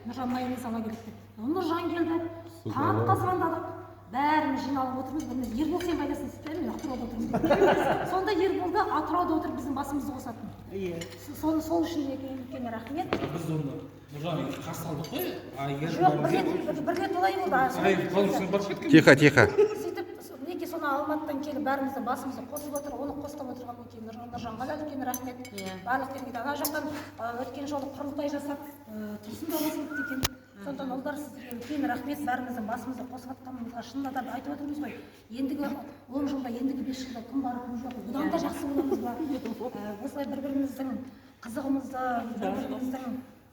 Нұржан майонез ала келді деп. Нұржан келді, таңатқа звондадық. Бәріміз жиналып отырмыз. Біріміз Ербол сен қайдасың дейді, мен Атырауда отырмын. Сонда Ерболда Атырауда отырып біздің басымызды қосатын. Сол үшін екеуіне рахмет. Біз онда Нұржан қарсы алдық қой. Жоқ, бір рет олай болды. Тихо. Сөйтіп, неге соны Алматыдан келіп бәрімізді басымызды қосып отыр, оны қостап отырған өте Нұржанға да үлкен рахмет. Барлықтерге ана жақтан өткен жолы құрылтай жасап, тұрсын да қосылып екен. Сондықтан ұлдар сіздерге үлкен рахмет, бәріміздің басымызды қосып жатқанымызға шынында да айтып отырмыз ғой. Ендігі 10 жылда, ендігі 5 жылда кім бар кім жоқ, бұдан да жақсы боламыз ба? Осылай бір-біріміздің қызығымызды, бір-біріміздің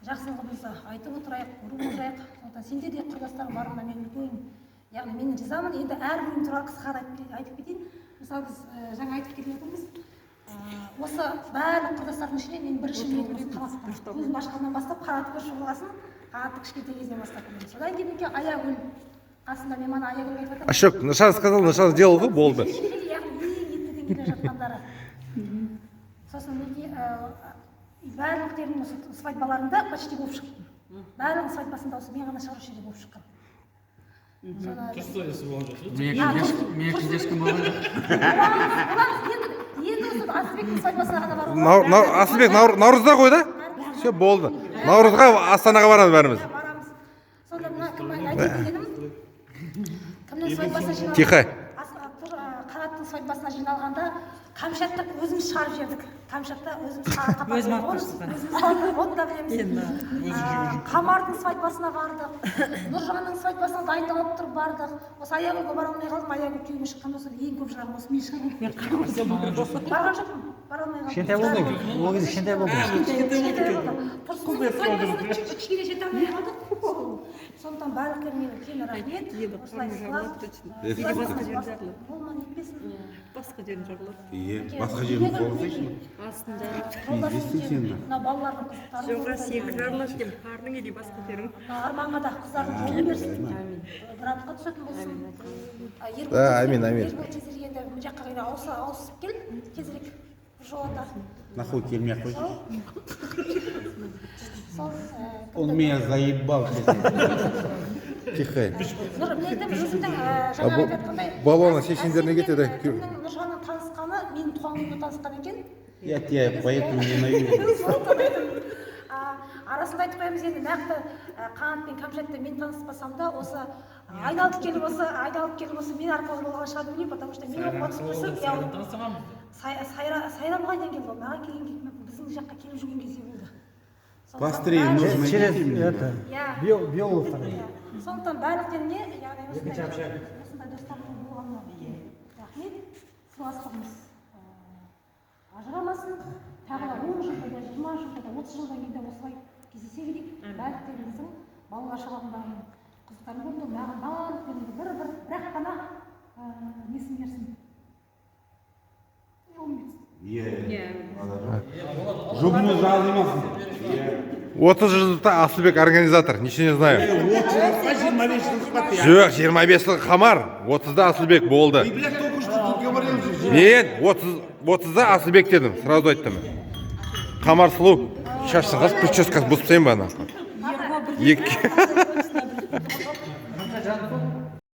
жақсылығымызды айтып отырайық, көріп отырайық. Сондықтан сендер де құрдастарың барына мен үлкен, яғни мен ризамын. Енді әрбірін туралы қысқа айтып кетейін. Мысалы біз жаңа айтып келе жатырмыз. Осы барлық құрдастардың ішінде мен бірінші рет көзім ашқаннан бастап қаратып көрші болғасын, қаратып кішкентай кезінен бастап білемін. Содан кейін Аягүл қасында мен мана Аягүл айтып жатырмын. Ашок, Нышан сказал, Нышан сделал, ғой, болды. Яғни еттіден келе жатқандары. Сосын барлықтерінің осы свадьбаларында почти болып шықтым. Барлығының свадьбасында осы мен ғана шығарушы жерде болып шыққан. Қыз тойысы болған жоқ. Мен кездескен болған жоқ. Енді осы Асылбектің свадьбасына ғана бару. Асылбек Наурызда ғой да? Все, болды. Наурызға Астанаға барамыз бәріміз. Барамыз. Сонда мына кім айтып дегенім? Кімнің свадьбасына жиналғанда? Тихо. Қанаттың свадьбасына жиналғанда Камшатты өзіміз шығарып жібердік. Камшатта өзіміз шығарып оны да білеміз. Қамардың свадьбасына бардық. Нұржанның свадьбасына дайындалып тұрып бардық. Осы Аягүлге бара алмай қалдым. Аягүл күйеуге шыққан болса ең көп шығарым осы мен шығармын. Барған жоқпын. Бара алмай қалдым. Кішкентай болды. Ол кезде кішкентай болды. Тұрсынның свадьбасына кішкене жете алмай қалдық. Сондықтан барлықтарыңа үлкен рахмет. Осылай сыйлап, болман етпесін. Басқа жерін жарлап. Басқа жерін болсайшы. Астында. Мына балалардың қызықтары. Жоға сен жарлап деп қарның еде басқа жерін. Арманға да қыздардың жолын берсін. Грантқа түсетін болсын. Амин. Ербол тезірек енді бұл жаққа ауысып кел, тезірек жолында. Нахуй келмей ақ қойшы. Он меня заебал. Тихо. Балуана шешендеріне кетеді. Нұржанның танысқаны, менің туған күнімде танысқан екен. Я тебя поэтому ненавижу. Арасында айтып қоямыз енді нақты Қанат пен Камшатты мен таныспасам да осы айналып келіп осы мен арқылы болған шығар деп ойлаймын, потому что мен оқып отырсам Сайран қайдан келді ол? Маған келген біздің жаққа келіп жүрген кезде болды. Быстрее нужно идти. Биологтар. Сондықтан барлықтеріне, яғни осындай достарымыз болғанына рахмет, сыйластығымыз ажырамасын, тағы да 10 жылда да, 20 жылда да, 30 жылдан кейін де осылай кездесе берейік. Барлықтеріміздің балалар шағындағы қызықтарын көрді, маған барлықтерімді бір-ақ қана несін берсін. Жұбымыз жазылмасын. 30 жылдықта Асылбек организатор, ничего не знаю. 25 Жоқ, 25 жыл Қамар, 30-да Асылбек болды. Блядь, только что тут говорил же. Мен 30-да Асылбек дедім, сразу айттым. Қамар сұлу, шашын қыз, прическасы бұзып тастайын ба ана?